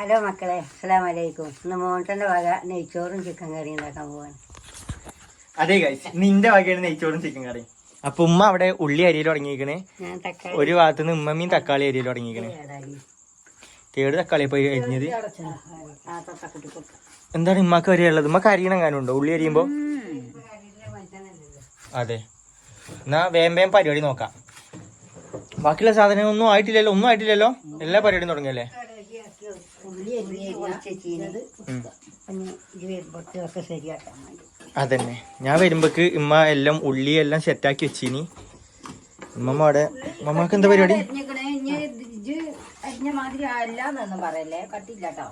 Hello മക്കളെ, അസ്സലാമു അലൈക്കും. ഇന്ന് മോട്ടന്റെ വക നെയ്ച്ചോറും ചിക്കൻ കറി ഉണ്ടാക്കാൻ പോവാണ്. അതെ ഗൈസ്, നിന്റെ വകയാണ് നെയ്ച്ചോറും ചിക്കൻ കറി. അപ്പൊ ഉമ്മ അവിടെ ഉള്ളി അരിയിൽ തുടങ്ങിയിരിക്കണേ. ഒരു ഭാഗത്തുനിന്ന് ഉമ്മമ്മയും തക്കാളി അരിയിൽ തുടങ്ങിയിരിക്കണേ. തേട് തക്കാളി പോയി അരിഞ്ഞത്. എന്താണ് ഉമ്മക്ക് അരിയുള്ളത്? ഉമ്മക്ക് അരിയണെങ്ങാനും ഉണ്ടോ ഉള്ളി അരിയുമ്പോ? അതെ, എന്നാ വേം പരിപാടി നോക്കാം. ബാക്കിയുള്ള സാധനം ഒന്നും ആയിട്ടില്ലല്ലോ. എല്ലാ പരിപാടിയും തുടങ്ങിയല്ലേ? അതന്നെ, ഞാൻ വരുമ്പോക്ക് ഉമ്മ എല്ലാം ഉള്ളിയെല്ലാം സെറ്റാക്കി വെച്ചിനി. ഉമ്മമ്മ അവിടെ ഉമ്മക്ക് എന്താ പരിപാടി?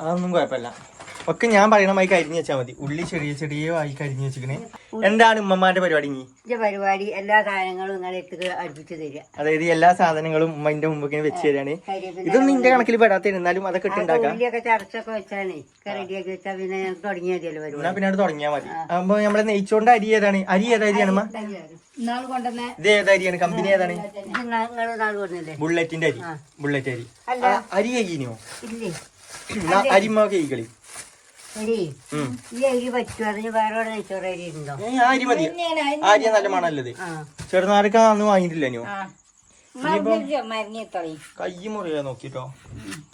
അതൊന്നും കുഴപ്പമില്ല, ഒക്കെ ഞാൻ പറയണമായി കരിഞ്ഞു വെച്ചാൽ മതി. ഉള്ളി ചെറിയ ആയി കരിഞ്ഞു വെച്ചിക്കണേ. എന്താണ് ഉമ്മമാന്റെ പരിപാടി? പരിപാടി എല്ലാ സാധനങ്ങളും നിങ്ങളെ അടുപ്പിച്ച് തരിക. അതായത് എല്ലാ സാധനങ്ങളും ഉമ്മന്റെ മുമ്പ് വെച്ച് തരാണ്. ഇതൊന്നും നിന്റെ കണക്കിൽ പെടാത്ത, എന്നാലും അതൊക്കെ ഇട്ടുണ്ടാക്കാം. ചടച്ചൊക്കെ വെച്ചാണ് റെഡിയാക്കി വെച്ചാൽ പിന്നെ തുടങ്ങിയതല്ലോ പരിപാടി. എന്നാ പിന്നെ അത് തുടങ്ങിയാൽ മതി. അപ്പൊ നമ്മളെ നെയ്ച്ചോണ്ട് അരി ഏതാണ്? ഏതരിയാണ്? ഇത് ഏതരിയാണ്? കമ്പനി ഏതാണ്? ബുള്ളറ്റിന്റെ അരി. ബുള്ളറ്റ് അരി. അരി കഴിക്കോ? അരിമ്മ കഴിക്കളി. അരി മതി. അരി നല്ല മണല്ലത്. ചെറുനാരക്ക അന്ന് വാങ്ങിയിട്ടില്ലോ? കൈ മുറിയാ നോക്കിട്ടോ.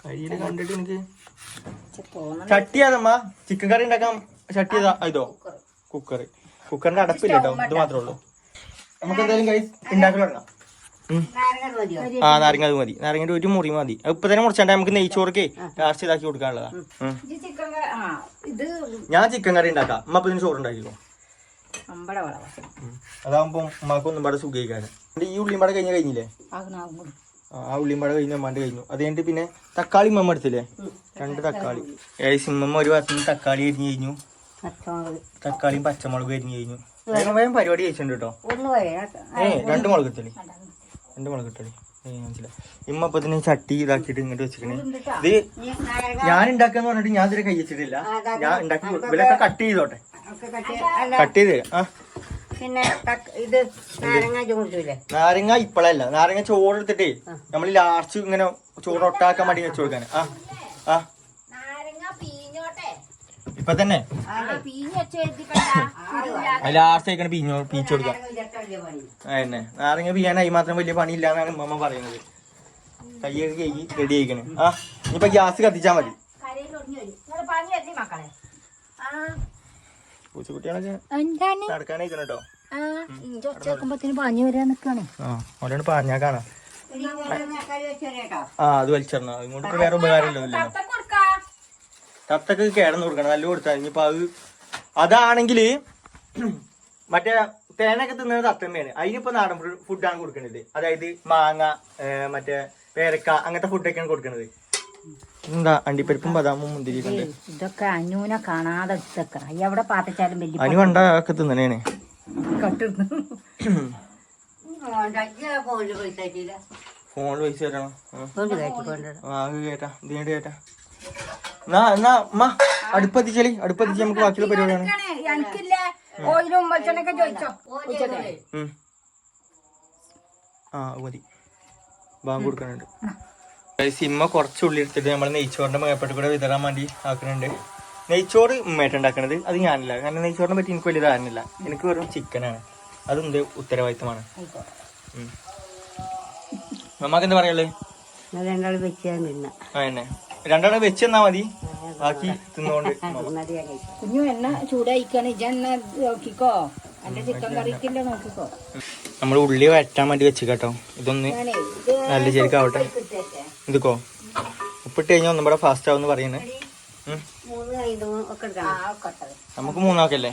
കയ്യില് കണ്ടിട്ട് എനിക്ക് ചട്ടി അതമ്മ ചിക്കൻ കറി ഉണ്ടാക്കാം. ചട്ടി ഏതാ? ഇതോ? കുക്കറിന്റെ അടപ്പില്ല കേട്ടോ, ഇത് മാത്രമേ ഉള്ളൂ. നമുക്ക് എന്തായാലും കൈ ഉണ്ടാക്കി തുടങ്ങാം. നാരങ്ങ അത് മതി. നാരങ്ങന്റെ ഒരു മുറി മതി. ഇപ്പൊ തന്നെ മുറിച്ചാണ്ട് നമുക്ക് നെയ്ച്ചോറൊക്കെ ലാസ്റ്റ് ഇതാക്കി കൊടുക്കാനുള്ളതാ. ഞാൻ ചിക്കൻ കറി ഉണ്ടാക്കാം. അമ്മ അപ്പൊ ഇതിന് ചോറ് ഉണ്ടാക്കിക്കോ. അതാകുമ്പോ ഉമ്മാക്കൊന്നും ഇവിടെ സുഖിക്കാന്. ഈ ഉള്ളിമ്പാട കഴിഞ്ഞില്ലേ? ആ ഉള്ളിമ്പാട അമ്മാണ്ട് കഴിഞ്ഞു. അത് കഴിഞ്ഞിട്ട് പിന്നെ തക്കാളി ഉമ്മ എടുത്തില്ലേ? 2 തക്കാളി. ഉമ്മ ഒരു ഭാഗത്തുനിന്ന് തക്കാളി അരിഞ്ഞു കഴിഞ്ഞു. തക്കാളിയും പച്ചമുളകും അരിഞ്ഞു കഴിഞ്ഞു. വേഗം പരിപാടി കഴിച്ചിട്ടുണ്ട് കേട്ടോ. 2 മുളക് ഇട്ടളി. 2 മുളക് ഇട്ടളി. മനസ്സിലായി. ഇമ്മ ഇപ്പൊ തന്നെ ചട്ടി ഇതാക്കിയിട്ട് ഇങ്ങോട്ട് വെച്ചിക്കണേ. ഇത് ഞാൻ ഉണ്ടാക്കാന്ന് പറഞ്ഞിട്ട് ഞാൻ ഇതിനെ കൈ വെച്ചിട്ടില്ല. ഞാൻ ഉണ്ടാക്കി ഇവരൊക്കെ കട്ട് ചെയ്തോട്ടെ. കട്ട് ചെയ്ത് പിന്നെ ഇത് നാരങ്ങ ഇപ്പഴല്ല, നാരങ്ങ ചോറ് എടുത്തിട്ടേ നമ്മൾ ലാസ്റ്റ് ഇങ്ങനെ ചോറ് ഒട്ടാക്കാൻ വേണ്ടി വെച്ച് കൊടുക്കാൻ. ഇപ്പൊ തന്നെ ലാസ്റ്റ് ആയിക്കാണ് പീച്ച് കൊടുക്കാം. അതന്നെ, നാരങ്ങ പിയാനായി മാത്രം വലിയ പണിയില്ല എന്നാണ് ഉമ്മ പറയുന്നത്. കയ്യൊക്കെ കഴുകി റെഡി ആയിക്കണ്. ഇനിയിപ്പൊ ഗ്യാസ് കത്തിച്ചാ മതി. പൂച്ചക്കുട്ടികളൊക്കെ നടക്കാനായിക്കണം കേട്ടോ. ഓരോട് പറഞ്ഞാ കാണാം. അത് വലിച്ചെറിഞ്ഞ ഇങ്ങോട്ട് വേറെ ഉപകാരമില്ലല്ലോ. തത്തക്ക് കേടന്ന് കൊടുക്കണം, നല്ല കൊടുത്താൽ. ഇനിയിപ്പൊ അതാണെങ്കില് മറ്റേ തേനൊക്കെ തിന്നുന്നത് തത്തമ്മയാണ്. അതിനിപ്പോ നാടൻ ഫുഡാണ് കൊടുക്കണത്. അതായത് മാങ്ങ, മറ്റേ പേരക്ക, അങ്ങനത്തെ ഫുഡൊക്കെയാണ് കൊടുക്കണത്. എന്താ അണ്ടിപ്പരിപ്പും ബദാമും മുന്തിരി കണ്ട് ഇതൊക്കെ അനുവിനെ കാണാതെ എവിടെ പാത്തിച്ചാലും അനു കണ്ടൊക്കെ തിന്നണേണ്. ഫോണില് പൈസ തരണം. കേട്ടാ ഇതിനോട് കേട്ടാ. എന്നാ അമ്മ അടുപ്പത്തിച്ചളി. അടുപ്പത്തിച്ച് നമുക്ക് ബാക്കിയുള്ള പരിപാടിയാണ്. മതി. ബാങ്ക് കൊടുക്കാനുണ്ട്. സിമ്മ കുറച്ച് ഉള്ളി എടുത്തിട്ട് നമ്മൾ നെയ്ച്ചോറിന്റെ മേപ്പെട്ട് കൂടെ വിതറാൻ വേണ്ടി ആക്കുന്നുണ്ട്. നെയ്ച്ചോറ് ഉമ്മയായിട്ട് ഉണ്ടാക്കണത്. അത് ഞാനില്ല, കാരണം നെയ്ച്ചോറിനെ പറ്റി എനിക്ക് വലിയ ധാരണയില്ല. എനിക്ക് വെറും ചിക്കനാണ്. അതെന്ത് ഉത്തരവാദിത്തമാണ്. നമ്മക്ക് എന്താ പറയുള്ളത്? അതന്നെ, 2 വെച്ച് തന്നാ മതി. ബാക്കി തിന്നോണ്ട് കുഞ്ഞു എണ്ണ ചൂടായിക്കാണ്. നോക്കിക്കോ, എന്റെ ചിക്കൻ കറിക്കില്ല നോക്കിക്കോ. നമ്മൾ ഉള്ളി വഴറ്റാൻ വേണ്ടി വെച്ച് കേട്ടോ. ഇതൊന്ന് നല്ല ശരിക്കാവട്ടെ. ഇതുക്കോ ഉപ്പിട്ട് കഴിഞ്ഞാൽ ഒന്നും കൂടെ ഫാസ്റ്റ് ആവും പറയുന്നത്. നമുക്ക് 3 ആക്കല്ലേ?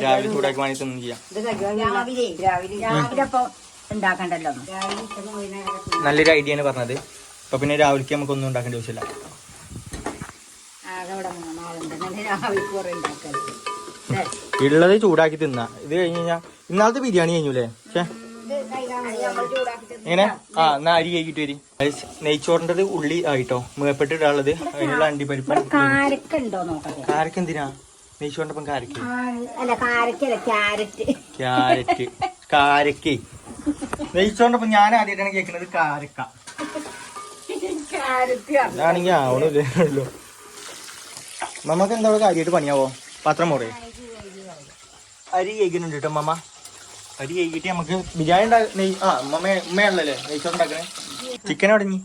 രാവിലെ ചൂടാക്കി വേണ്ടി തിന്നും ചെയ്യാം. നല്ലൊരു ഐഡിയ ആണ് പറഞ്ഞത്. അപ്പൊ പിന്നെ രാവിലേക്ക് നമുക്ക് ഒന്നും ഉണ്ടാക്കേണ്ട ആവശ്യമില്ല. ഉള്ളത് ചൂടാക്കി തിന്നാ. ഇത് കഴിഞ്ഞ് കഴിഞ്ഞാൽ ഇന്നാളത്തെ ബിരിയാണി കഴിഞ്ഞൂലേ? പക്ഷേ എങ്ങനെ എന്നാ അരി കഴിക്കിട്ട് വരി. നെയ്ച്ചോറിൻ്റെത് ഉള്ളി ആയിട്ടോ മേപ്പെട്ട് ഇടാനുള്ളത്. അതിനുള്ള അണ്ടിപ്പരിപ്പ്. കാരക്ക എന്തിനാ നെയ്ച്ചോറിന്റെ ഒപ്പം? കാരക്ക നെയ്ച്ചോറിന്റെ ഒപ്പം ഞാൻ ആദ്യമായിട്ടാണ് കേൾക്കുന്നത്. കാരക്ക ഇതാണെങ്കിൽ ആവണില്ലല്ലോ. മമ്മക്ക് എന്താ കാര്യമായിട്ട് പണിയാവോ? പാത്രം മോറേ അരി കഴിക്കുന്നുണ്ട് കേട്ടോ മമ്മ. അരി കഴിക്കിട്ട് നമുക്ക് ബിരിയാണി ഉമ്മയാണല്ലേ നെയ്ച്ചോറ് ഉണ്ടാക്കണേ. ചിക്കൻ അടങ്ങി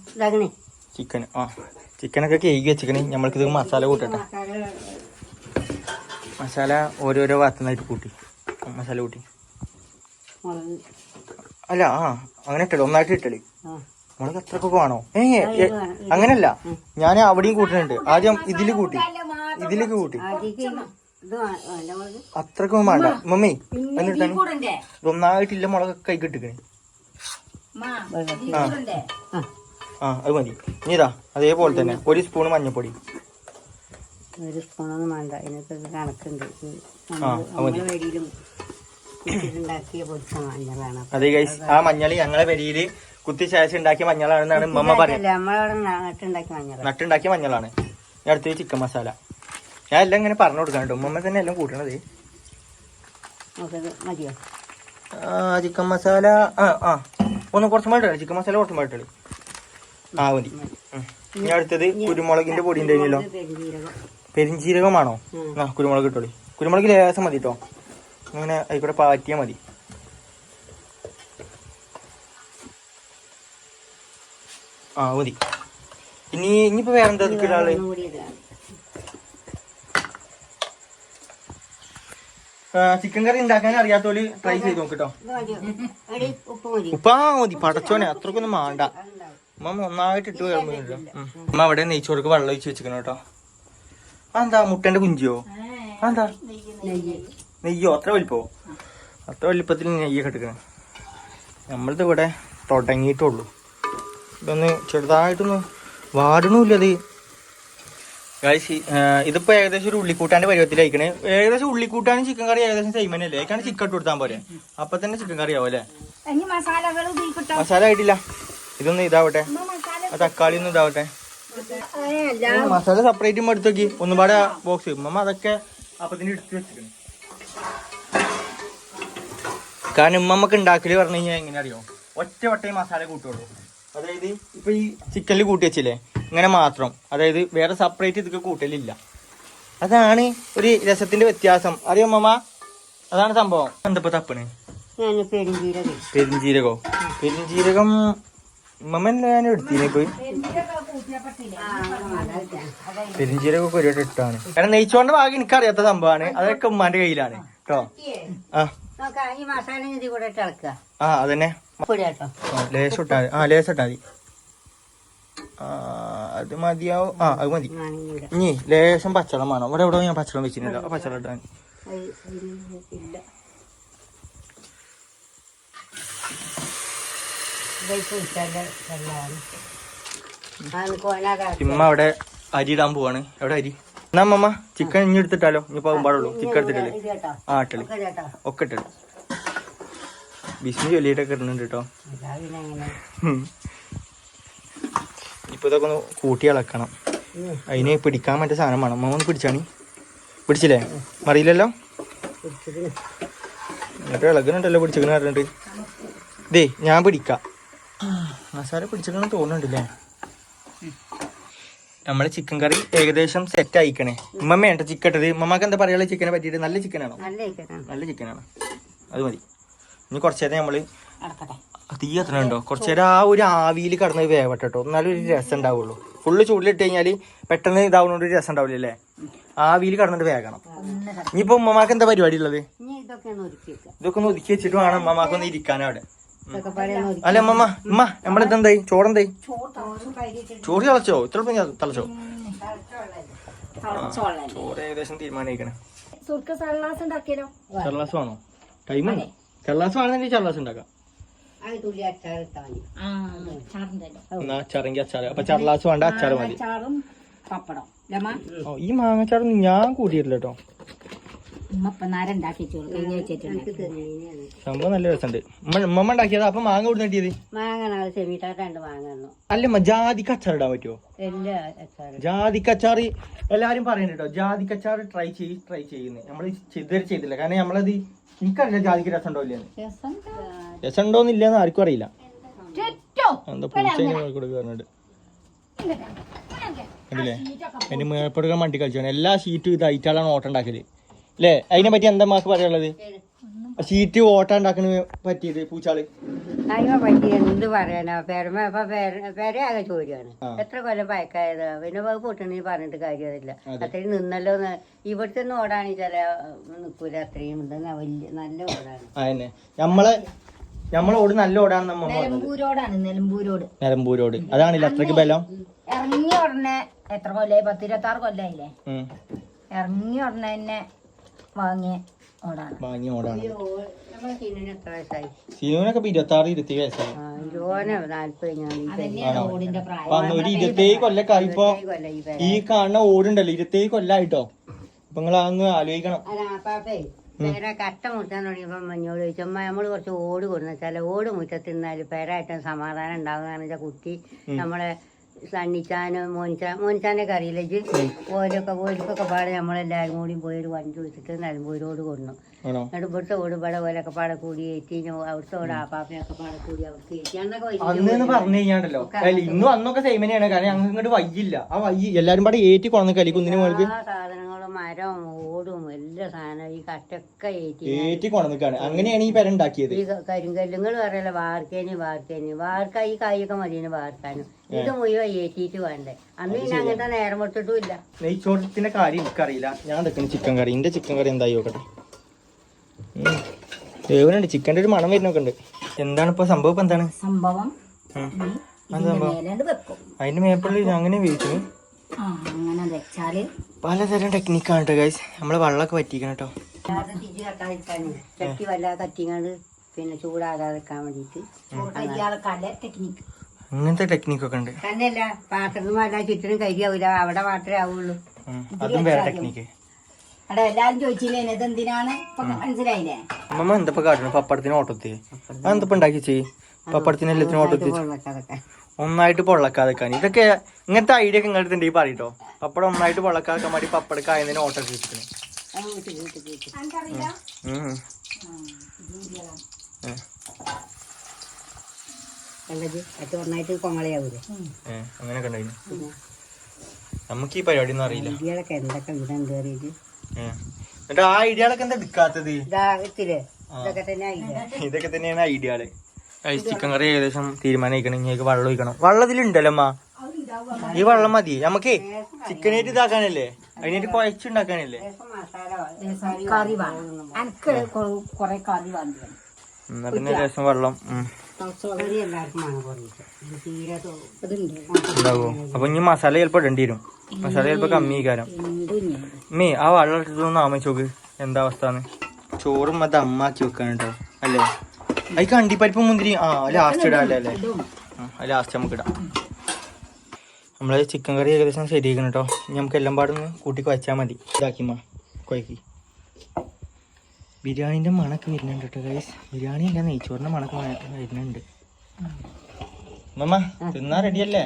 ചിക്കൻ ചിക്കനൊക്കെ കേക്ക് വെച്ചിക്കണേ. നമ്മൾക്കിത് മസാല കൂട്ടട്ടെ. മസാല ഓരോരോ ഭാഗത്തുനിന്നായിട്ട് കൂട്ടി മസാല കൂട്ടി അല്ല അങ്ങനെ ഇട്ടല്ലോ. ഒന്നായിട്ട് ഇട്ടല് മുളക് അത്രക്കൊക്കെ വേണോ? അങ്ങനല്ല, ഞാൻ അവിടെയും കൂട്ടുന്നുണ്ട്. ആദ്യം ഇതില് കൂട്ടി ഇതിലേക്ക് കൂട്ടി അത്രക്കൊന്നും വേണ്ട മമ്മി. എന്നിട്ടാണ് ഇതൊന്നായിട്ടില്ല മുളകൊക്കെ കൈ കിട്ടിക്കണേ. അത് മതി. ഇനി ഇതാ അതേപോലെ തന്നെ 1 സ്പൂൺ മഞ്ഞപ്പൊടി. 1 സ്പൂണൊന്നും വേണ്ട, ഇതിനൊക്കെ കണക്കുണ്ട്. അതെ ഗൈസ്, ആ മഞ്ഞൾ ഞങ്ങളെ പെരിയില് കുത്തി ശേഷം ഉണ്ടാക്കിയ മഞ്ഞളാണെന്നാണ് മമ്മ പറയുന്നത്. നട്ടുണ്ടാക്കിയ മഞ്ഞളാണ്. ഞാൻ അടുത്ത് ചിക്കൻ മസാല ഞാൻ എല്ലാം ഇങ്ങനെ പറഞ്ഞു കൊടുക്കാൻ കേട്ടോ. മമ്മ തന്നെ എല്ലാം കൂട്ടണത്. ചിക്കൻ മസാല ഒന്ന് കുറച്ച് മതി. ചിക്കൻ മസാല കുറച്ച് മതി. മതി. ഇനി അടുത്തത് കുരുമുളകിന്റെ പൊടി ഉണ്ടായിരുന്നല്ലോ. പെരിഞ്ചീരകമാണോ? കുരുമുളക് ഇട്ടോളി. കുരുമുളക് ലേശം മതി കേട്ടോ. അങ്ങനെ ആയിക്കോട്ടെ, പാറ്റിയാ മതി. മതി. ഇനിയിപ്പോ വേറെന്താ ആള്? ചിക്കൻ കറി ഉണ്ടാക്കാൻ അറിയാത്തോല് ട്രൈ ചെയ്ത് നോക്കിട്ടോ. ഉപ്പാ മതി. പടച്ചോനെ അത്രക്കൊന്നും വേണ്ട. അമ്മ ഒന്നായിട്ട് ഇട്ട് വരുമ്പോഴല്ലോ. അമ്മ അവിടെ നെയ്ച്ചോർക്ക് വെള്ളം ഒഴിച്ച് വെച്ചിക്കണം കേട്ടോ. അതെന്താ മുട്ടന്റെ കുഞ്ചിയോ? അതെന്താ നെയ്യോ? അത്ര വലിപ്പോ? അത്ര വലിപ്പത്തിൽ നെയ്യൊക്കെ എടുക്കണേ. നമ്മളിത് ഇവിടെ തുടങ്ങിയിട്ടുള്ളൂ. ഇതൊന്ന് ചെറുതായിട്ടൊന്ന് വാടണമില്ലത്. ഇതിപ്പോ ഏകദേശം ഒരു ഉള്ളിക്കൂട്ടാന്റെ പരുവത്തിലായിക്കണേ. ഏകദേശം ഉള്ളിക്കൂട്ടാനും ചിക്കൻ കറി ഏകദേശം സെയിം തന്നെയല്ലേ? അതിക്കാണ് ചിക്കൻ ഇട്ട് കൊടുത്താൽ പോലെ. അപ്പൊ തന്നെ ചിക്കൻ കറി ആവും അല്ലേ? മസാല ആയിട്ടില്ല. ഇതൊന്ന് ഇതാവട്ടെ. തക്കാളി ഒന്നും ഇതാവട്ടെ. മസാല സെപ്പറേറ്റ് എടുത്ത് നോക്കി ഒന്നുപാടെ ബോക്സ്. മമ്മ അതൊക്കെ അപ്പത്തിന് എടുത്ത് വെച്ചിട്ടുണ്ട്. കാരണം ഉമ്മമ്മക്ക് ഉണ്ടാക്കല് പറഞ്ഞു കഴിഞ്ഞാൽ എങ്ങനെ അറിയോ? ഒറ്റ വട്ടേ മസാല കൂട്ടുള്ളൂ. അതായത് ഇപ്പൊ ഈ ചിക്കനിൽ കൂട്ടി വെച്ചില്ലേ, ഇങ്ങനെ മാത്രം. അതായത് വേറെ സെപ്പറേറ്റ് ഇതൊക്കെ കൂട്ടലില്ല. അതാണ് ഒരു രസത്തിന്റെ വ്യത്യാസം. അറിയോ മമ്മ? അതാണ് സംഭവം. എന്തപ്പോ തപ്പണ്? പെരിഞ്ചീരകോ? പെരിഞ്ചീരകം മമ്മ ഞാൻ എടുത്തിനെ പോയി. പെരിഞ്ചീരകൊക്കെ ഒരുപാട് ഇട്ടാണ്. കാരണം നെയ്ച്ചോറിന്റെ ഭാഗം എനിക്കറിയാത്ത സംഭവമാണ്. അതൊക്കെ ഉമ്മാന്റെ കയ്യിലാണ് കേട്ടോ. അതന്നെ ലേശം ഇട്ടാ മതി. ലേശം ഇട്ടാ മതി. അത് മതിയാവും. അത് മതി. ഇനി ലേശം പച്ചവെള്ളം വേണം. ഇവിടെ എവിടെ ഞാൻ പച്ചവെള്ളം വെച്ചിട്ടുണ്ടല്ലോ. ആ പച്ചവെള്ളം ഇട്ടാ ഇമ്മ അവിടെ അരി ഇടാൻ പോവാണ്. എവിടെ അരി? എന്നാ അമ്മ ചിക്കൻ ഇനി എടുത്തിട്ടാലോ? ഇനിയിപ്പോ പാടുള്ളൂ. ചിക്കൻ എടുത്തിട്ടല്ലേ? ഇട്ടളി ഒക്കെ ഇട്ടളി. ബിസ്മി ചൊല്ലിയിട്ടൊക്കെ ഇടുന്നുണ്ട് കേട്ടോ. ഇപ്പൊ ഇതൊക്കെ ഒന്ന് കൂട്ടി ഇളക്കണം. അതിന് പിടിക്കാൻ മറ്റേ സാധനം വേണം. അമ്മ ഒന്ന് പിടിച്ചാണി. പിടിച്ചില്ലേ? മറിയില്ലല്ലോ. എന്നിട്ട് ഇളകുന്നുണ്ടല്ലോ. പിടിച്ചിങ്ങനെ പറഞ്ഞിട്ട് ഇതേ ഞാൻ പിടിക്കാം. മസാല പിടിച്ചിട്ടെന്ന് തോന്നുന്നുണ്ടല്ലേ? നമ്മള് ചിക്കൻ കറി ഏകദേശം സെറ്റ് ആയിക്കണേ. ഉമ്മ വേണ്ട ചിക്കൻ ഇട്ടത്. ഉമ്മക്ക് എന്താ പറയാ ചിക്കനെ പറ്റിയിട്ട്? നല്ല ചിക്കനാണോ? നല്ല ചിക്കനാണ്. അത് മതി. ഇനി കുറച്ചേരം നമ്മള് തീ എത്ര ഉണ്ടോ? കുറച്ചേരം ആ ഒരു ആവിയിൽ കടന്ന് വേവട്ടോ. എന്നാലും ഒരു രസം ഉണ്ടാവുള്ളൂ. ഫുള്ള് ചൂടിലിട്ട് കഴിഞ്ഞാല് പെട്ടെന്ന് ഇതാവുന്നോണ്ട് ഒരു രസം ഉണ്ടാവില്ല അല്ലേ? ആവിയിൽ കടന്നിട്ട് വേഗണം. ഇനിയിപ്പോ ഉമ്മമാക്ക് എന്താ പരിപാടി ഉള്ളത്? ഇതൊക്കെ ഒന്ന് ഒതുക്കി വെച്ചിട്ട് വേണം ഉമ്മമാക്കൊന്ന് ഇരിക്കാൻ അവിടെ. അല്ല അമ്മ നമ്മളിതെന്തായി? ചോറെന്തായി? ചോറ് തിളച്ചോ? ഇത്ര തിളച്ചോ? ചോറ് ഏകദേശം തീരുമാനിക്കണേ. ചള്ളാസ് വേണോ? ടൈം ചള്ളാസ് വേണമെങ്കിൽ ചള്ളാസ് ഉണ്ടാക്കാം. അച്ചാറെങ്കിൽ അച്ചാറ്. അപ്പൊ ചള്ളാസ് വേണ്ട, അച്ചാറ് മതി. ഈ മാങ്ങച്ചാറൊന്നും ഞാൻ കൂട്ടിയിട്ടില്ല കേട്ടോ. സംഭവം നല്ല രസമുണ്ട്. ഉമ്മ ഉണ്ടാക്കിയത്. അപ്പൊ മാങ്ങ കൊടുത്ത് കിട്ടിയത്? അല്ല ജാതിക്ക അച്ചാർ ഇടാൻ പറ്റുമോ? ജാതിക്ക അച്ചാറ് എല്ലാരും പറയുന്നുണ്ട് കേട്ടോ. ജാതിക്കച്ചാറ് ട്രൈ ചെയ്യുന്നത് നമ്മള് ഇതുവരെ ചെയ്തില്ല. കാരണം നമ്മളത് എനിക്കറിയില്ല ജാതിക്ക് രസം ഉണ്ടോ ഇല്ലെന്ന്. രസം ഉണ്ടോന്നില്ലെന്ന് ആർക്കും അറിയില്ല. എന്താ പൂച്ച പറഞ്ഞിട്ട്. രസം ഉണ്ടാവും. രസം ഉണ്ടാവും. രസം ഉണ്ടാവും. രസം ഉണ്ടാവും. രസം ഉണ്ടാവും. രസം ഉണ്ടാവും. രസം ഉണ്ടാവും. രസം ഉണ്ടാവും. രസം ഉണ്ടാവും. രസം ഉണ്ടാവും. രസം ഉണ്ടാവും. രസം ഉണ്ടാവും. രസം ഉണ്ടാവും. രസം ഉണ്ടാവും. രസം ഉണ്ടാവും. രസം ഉണ്ടാവും. രസം ഉണ്ടാവും. രസം ഉണ്ടാവും. രസം ഉണ്ടാവും. എന്താ പൂച്ച കൊടുക്കുക പറഞ്ഞിട്ട്. കണ്ടില്ലേ എന്റെ മേൽപ്പെടുക്കാൻ വണ്ടി കളിച്ചാണ് എല്ലാ ഷീറ്റും ഇതായിട്ടാണ് ഓട്ടം ഉണ്ടാക്കല് അല്ലേ? അതിനെ പറ്റി എന്താ മാക്ക് പറയാനുള്ളത്? ഷീറ്റ് ഓട്ടം ഉണ്ടാക്കണ പറ്റിയത് പൂച്ചാള് അതിനെ പറ്റി എന്ത് പറയാനാ? പെരയാകെ ചോദ്യമാണ്. എത്ര കൊല്ലം പയക്കായത് പിന്നെ പൊട്ടണി പറഞ്ഞിട്ട് കാര്യമില്ല. അത്രയും നിന്നല്ലോ. ഇവിടുത്തെ ഒന്നും ഓടാണെങ്കിൽ ചില നിക്കൂല. അത്രയും വലിയ നല്ല ഓടാണ്. അതന്നെ നമ്മളെ ഓട് നല്ല ഓടാണ്. നിലമ്പൂരോട് അതാണല്ലോ അത്രക്ക് ബലം. ഇറങ്ങി ഉടനെ എത്ര കൊല്ലായി? 10-26 കൊല്ലായില്ലേ? ഇറങ്ങി ഉടനെ തന്നെ വാങ്ങിയ ഓടാണ്. സീനുവിനൊക്കെ 26-27 വയസ്സായി. ഒരു 27 കൊല്ലക്കായി. ഇപ്പൊ ഈ കാണുന്ന ഓടുണ്ടല്ലോ 27 കൊല്ലായിട്ടോ. അപ്പൊ നിങ്ങൾ അങ്ങ് ആലോചിക്കണം. കട്ട മുറ്റാൻ തുടങ്ങിയപ്പോ മഞ്ഞോട് ചോദിച്ചമ്മ നമ്മള് കുറച്ച് ഓട് കൊടുന്ന് വെച്ചാൽ ഓട് മുറ്റത്തിരുന്നാല് പേരായിട്ടും സമാധാനം ഉണ്ടാകുന്ന വെച്ചാൽ കുട്ടി നമ്മളെ സണ്ണിച്ചാനും മോനിച്ചാനൊക്കെ അറിയില്ല. ഓർക്കൊക്കെ പാടെ നമ്മളെല്ലാവരും കൂടി പോയി ഒരു വണ്ടി വിളിച്ചിട്ട് നിലമ്പൂരോട് കൊണ്ടു. എന്നിട്ട് ഇവിടുത്തെ ഓട് ഇവിടെ ഓലൊക്കെ പാടെ കൂടി ഏറ്റി അവിടുത്തെ ഓട് ആപ്പാപ്പിനൊക്കെ പാടെ കൂടി അവർക്ക് അന്ന് പറഞ്ഞു കഴിഞ്ഞാണ്ടല്ലോ ഇന്നും അന്നൊക്കെ സെയിം തന്നെയാണ്. കാരണം ഞങ്ങൾക്ക് ഇങ്ങോട്ട് വയ്യില്ല. ആ വയ്യി എല്ലാരും പാടെ ഏറ്റി കൊണ്ടു കളിക്കുന്നിന് മുകളിൽ സാധനങ്ങളും മരവും ഓടും എല്ലാ സാധനം ഈ കട്ടൊക്കെ ഏറ്റി കൊണ്ടുനിക്കാണ്. അങ്ങനെയാണ് ഈ പെര ഉണ്ടാക്കിയത്. ഈ കരിങ്കല്ലുങ്ങൾ പറയല വാർക്ക ഈ കായൊക്കെ മതിയാണ് വാർക്കാനും. ഇത് മുഴുവൻ ഏറ്റിട്ട് വേണ്ടേ. അന്ന് പിന്നെ അങ്ങനത്തെ നേരം കൊടുത്തിട്ടും ഇല്ല. നെയ്ച്ചോറത്തിന്റെ കാര്യം എനിക്കറിയില്ല. ഞാൻ വെക്കുന്ന ചിക്കൻ കറി. എന്റെ ചിക്കൻ കറി എന്തായി നോക്കട്ടെ. വേവനുണ്ട്. ചിക്കൻ്റെ ഒരു മണം വരുന്നൊക്കെ ഉണ്ട്. എന്താണ് ഇപ്പൊ സംഭവം? ഇപ്പൊ എന്താണ് സംഭവം? അതിന്റെ മേപ്പള്ളി അങ്ങനെ വേവിച്ചു. പലതരം ടെക്നിക്കാണ് കേട്ടോ ഗൈസ്. നമ്മള് വെള്ളമൊക്കെ പറ്റിക്കണം കേട്ടോ. ചട്ടി വല്ലാതെ കത്തിങ്ങാണ്ട് പിന്നെ ചൂടാകാതെക്കാൻ വേണ്ടിട്ട് അങ്ങനത്തെ ടെക്നിക്കൊക്കെ ഉണ്ട്. തന്നെയല്ല പാത്രത്തിൽ വല്ല ചുറ്റിനും കരിയാവൂല. അവിടെ മാത്രമേ ആവുള്ളൂ. അതും വേറെ ടെക്നിക്ക്. അവിടെ എല്ലാരും ചോദിച്ചില്ലേ ഇതെന്തിനാണ്? മനസ്സിലായില്ലേ? അമ്മ എന്തപ്പോ കാട്ടണം? പപ്പടത്തിന് ഓട്ടത്തി അതെന്തപ്പോ ഉണ്ടാക്കി ചെയ്. പപ്പടത്തിന് എല്ലാത്തിനും ഓട്ടത്തി ഒന്നായിട്ട് പൊള്ളക്കാതെക്കാൻ. ഇതൊക്കെ ഇങ്ങനത്തെ ഐഡിയ ഒക്കെ ഇങ്ങനത്തെ ഉണ്ടെങ്കിൽ പറയട്ടോ. പപ്പടം ഒന്നായിട്ട് പൊള്ളക്കാതെക്കാൻ വേണ്ടി പപ്പടക്കായതിന് ഓട്ടൊക്കെ വെച്ചിട്ട് അങ്ങനെയൊക്കെ ഉണ്ടായിരുന്നു. നമുക്ക് ഈ പരിപാടി ഒന്നും അറിയില്ല. എന്നിട്ട് ആ ഐഡിയകളൊക്കെ എന്താ എടുക്കാത്തത്? ഇതൊക്കെ തന്നെയാണ് ഐഡിയകള്. ചിക്കൻ കറി ഏകദേശം തീരുമാനിക്കണം. ഇങ്ങനെ വെള്ളം ഒഴിക്കണം. വെള്ളത്തിലുണ്ടല്ലോ അമ്മ. ഈ വെള്ളം മതി നമുക്ക്. ചിക്കനായിട്ട് ഇതാക്കാനല്ലേ, അതിനായിട്ട് കുഴച്ചുണ്ടാക്കാനല്ലേ. എന്നാ പിന്നെ രസം വെള്ളം ഉണ്ടാവും. അപ്പൊ ഇനി മസാല ചിലപ്പോ ഇടേണ്ടി വരും. മസാല ചിലപ്പോ കമ്മിക്കാരം. ആ വെള്ളം എടുത്തൊന്ന് ആമിച്ചോക്ക് എന്താ അവസ്ഥന്ന്. ചോറും അത് അമ്മാക്കി വെക്കാൻ കേട്ടോ അല്ലേ. അതിക്ക് അണ്ടിപ്പരിപ്പ് മുന്തിരി ലാസ്റ്റ് ഇടാം അല്ലേ? ലാസ്റ്റ് നമുക്ക് ഇടാം. നമ്മള് ചിക്കൻ കറി ഏകദേശം ശരിയാക്കണം കേട്ടോ. ഇനി നമുക്ക് എല്ലാം പാടൊന്ന് കൂട്ടി കുഴച്ചാൽ മതി. ഇതാക്കിമ്മ കുഴക്കി. ബിരിയാണിന്റെ മണക്ക് വരുന്നുണ്ട് കേട്ടോ ഗൈസ്. ബിരിയാണി അല്ല നെയ്ച്ചോറിന്റെ മണക്ക് വരുന്നുണ്ട്. മമ്മ തിന്നാ റെഡിയല്ലേ?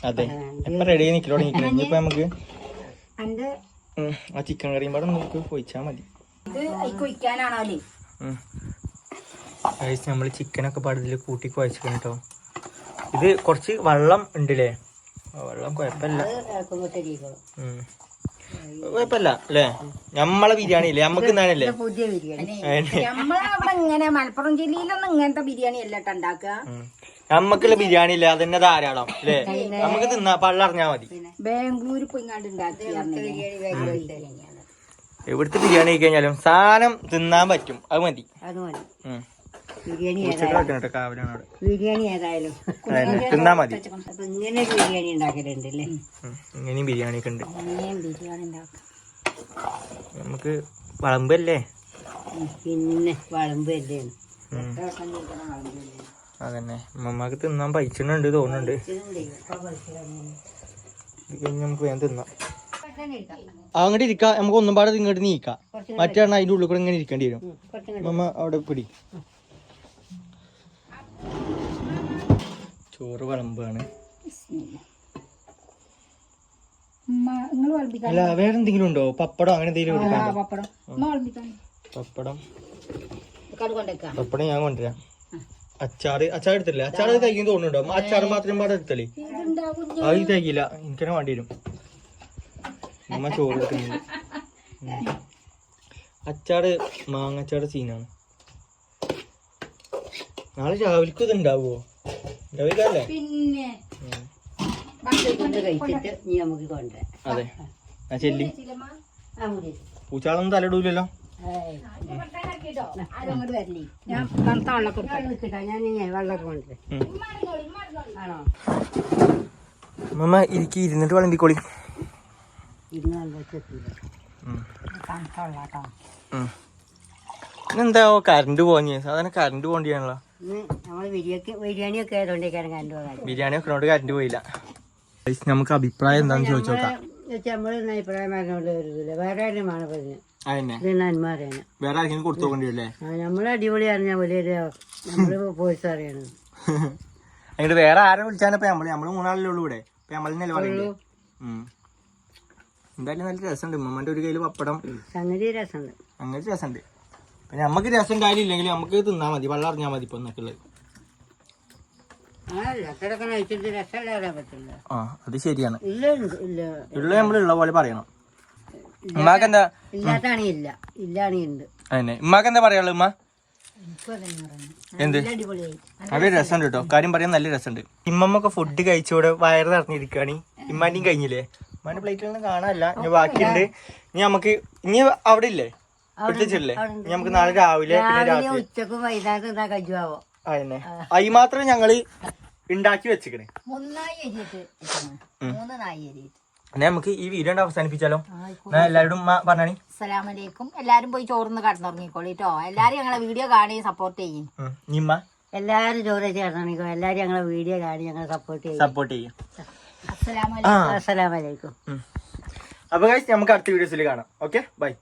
അതെ എപ്പ റെഡി ആയി നിക്കലോടെ നിക്കണം. ഇനിയിപ്പോ നമുക്ക് ആ ചിക്കൻ കറിയും പാടെ നമുക്ക് പൊയിച്ചാ മതി. നമ്മള് ചിക്കനൊക്കെ പാടത്തില് കൂട്ടി കുഴച്ചിക്കണം കേട്ടോ. ഇത് കുറച്ച് വെള്ളം ഉണ്ടല്ലേ. വെള്ളം കുഴപ്പമില്ല അല്ലേ. നമ്മളെ ബിരിയാണി ഇല്ലേ നമുക്ക് ഇന്നാണല്ലേ. ഇങ്ങനെ മലപ്പുറം ജില്ലയിലൊന്നും ഇങ്ങനത്തെ ബിരിയാണി അല്ല ഉണ്ടാക്കുക. നമ്മക്കുള്ള ബിരിയാണി ഇല്ല അതന്നെ ധാരാളം അല്ലേ. നമുക്ക് തിന്നാ പള്ളറിഞ്ഞാ മതി. ബാംഗ്ലൂർ പോയിങ്ങാണ്ട് എവിടുത്തെ ബിരിയാണി കഴിഞ്ഞാലും സാധനം തിന്നാൻ പറ്റും. അത് മതി. ബിരിയാണി ഏതായാലും തിന്നാ മതി. ഇങ്ങനെ ബിരിയാണി ഉണ്ടാക്കലുണ്ടല്ലേ. ഇങ്ങനെയും ബിരിയാണി ഒക്കെ ഉണ്ട്. നമുക്ക് വളമ്പല്ലേ. പിന്നെ വളമ്പല്ലേ. അതന്നെ അമ്മമ്മക്ക് തിന്നാൻ പൈച്ചുണ്ട് തോന്നുന്നുണ്ട്. നമുക്ക് വേഗം തിന്നാം. അങ്ങോട്ട് ഇരിക്കാം. നമുക്ക് ഒന്നും പാടെ ഇങ്ങോട്ട് നീക്കാം. മറ്റേ അതിന്റെ ഉള്ളിൽ കൂടെ ഇങ്ങനെ ഇരിക്കേണ്ടി വരും. അമ്മ അവിടെ പിടി. ചോറ് വിളമ്പാണ്. അല്ല വേറെ എന്തെങ്കിലും ഉണ്ടോ? പപ്പടം അങ്ങനെ എന്തെങ്കിലും കൊടുക്കാണ്ടോ? പപ്പടം ഞാൻ കൊണ്ടുവരാം. അച്ചാർ എടുത്തില്ല. അച്ചാർ തയ്ക്കും തോന്നുന്നുണ്ടോ? അച്ചാർ മാത്രം പാടെ എടുത്തല്ലേ? അത് തയ്ക്കില്ല, എനിക്കെന്നെ വേണ്ടി വരും. അമ്മ ചോറ് എടുക്കുന്നുണ്ട്. അച്ചാറ് മാങ്ങച്ചാറ് സീനാണ്. നാളെ രാവിലേക്ക് ഇത് ഉണ്ടാവുമോ? രാവിലെ പിന്നെ കഴിച്ചിട്ട് നീ നമുക്ക് കൊണ്ടുവരാം. അതെ, ആ ചെല്ലി പൂച്ചാളൊന്നും തലയിടൂലല്ലോ. ഞാൻ തണുത്ത വെള്ളം കൊടുക്കാം. ഞാൻ വെള്ളമൊക്കെ കൊണ്ടുവരാം. ആണോ? അമ്മ ഇരുന്നിട്ട് വിളമ്പിക്കോളി. തണുത്ത വെള്ളം കേട്ടോ. ഇന്നെന്താ കറണ്ട് പോഞ്ഞേ? സാധാരണ കറണ്ട് പോണ്ടിയാണല്ലോ. നമ്മള് ബിരിയാണിയൊക്കെ ആയതുകൊണ്ടേക്കാണ് കറണ്ട് പോകാൻ. ബിരിയാണി വെക്കണോണ്ട് കറണ്ട് പോയില്ല. നമുക്ക് അഭിപ്രായം എന്താന്ന് ചോദിച്ചു നോക്കാം. നമ്മളൊന്നും അഭിപ്രായം പറഞ്ഞോണ്ട് വരുന്നില്ല, വേറെ ആരും ആണ് പറഞ്ഞത്. അതന്നെ, ഇത് നന്മാരാണ്. വേറെ ആർക്കെങ്കിലും കൊടുത്തു നോക്കേണ്ടിയല്ലേ? നമ്മള് അടിപൊളി അറിഞ്ഞാൽ വലിയ നമ്മള് പോയിസ് അറിയണം. എന്നിട്ട് വേറെ ആരെ വിളിച്ചാണിപ്പോ? നമ്മള് മൂന്നാളല്ലേ ഉള്ളൂ ഇവിടെ. ഇപ്പൊ നമ്മളെന്നല്ലേ പറയുള്ളൂ. എന്തായാലും നല്ല രസമുണ്ട്. ഉമ്മന്റെ ഒരു കയ്യില് പപ്പടം, സംഗതി രസമുണ്ട്. അങ്ങനെ രസമുണ്ട്. പിന്നെ നമുക്ക് രസം കാര്യമില്ലെങ്കിൽ നമുക്ക് തിന്നാ മതി, വെള്ളം അറിഞ്ഞാൽ മതി. ഇപ്പൊ എന്നൊക്കെയുള്ളത് രസമൊക്കെ കഴിച്ചിട്ട് രസമല്ല അറിയാൻ പറ്റില്ല. ആ, അത് ശരിയാണ്. ഇല്ല ഇല്ല ഉള്ള നമ്മളുള്ള പോലെ പറയണം. ഉമ്മാക്ക് എന്താ? ഇല്ലാത്താണി ഇല്ല, ഇല്ലാണി ഉണ്ട്. അതന്നെ. ഉമ്മാക്ക് എന്താ പറയാനുള്ളത്? ഉമ്മ എന്ത്? അടിപൊളിയായി. നല്ല രസമുണ്ട് കേട്ടോ, കാര്യം പറയാൻ നല്ല രസമുണ്ട്. ഇമ്മമ്മൊക്കെ ഫുഡ് കഴിച്ചോടെ വയറ് നിറഞ്ഞിരിക്കുകയാണ്. ഇമ്മാന്റെയും കഴിഞ്ഞില്ലേ? ഇമ്മാന്റെ പ്ലേറ്റിലൊന്നും കാണാനില്ല. ഇനി ബാക്കിയുണ്ട്. ഇനി നമുക്ക് ഇനി അവിടെ ഇല്ലേ എടുത്തില്ലേ? ഇനി നമുക്ക് നാളെ രാവിലെ പിന്നെ രാത്രി ഉച്ചക്കും വൈകുന്നേരത്ത് എന്താ കജുവാവോ? അതന്നെ. അയി മാത്രം ഞങ്ങള് ഉണ്ടാക്കി വെച്ചിക്കണേ. 3 നായി അരിയിട്ട് 3 നായി അരിയിട്ട്. എന്നാ നമുക്ക് ഈ വീഡിയോ അവസാനിപ്പിച്ചാലോ? എല്ലാവരോടും പറഞ്ഞാണി അസ്സലാമലൈക്കും. എല്ലാരും പോയി ചോറിന്ന് കടന്നുറങ്ങിക്കോളിട്ടോ. എല്ലാരും ഞങ്ങളെ വീഡിയോ കാണി സപ്പോർട്ട് ചെയ്യും. നിമ്മ എല്ലാരും ചോറ് ചേർന്നിക്കോ. എല്ലാരും ഞങ്ങളെ വീഡിയോ കാണി ഞങ്ങളെ സപ്പോർട്ട് ചെയ്യും. അസ്സലാമലൈക്കും. അസ്സലാമലൈക്കും. അപ്പൊ ഗൈസ് നമുക്ക് അടുത്ത വീഡിയോസിൽ കാണാം. Okay, by.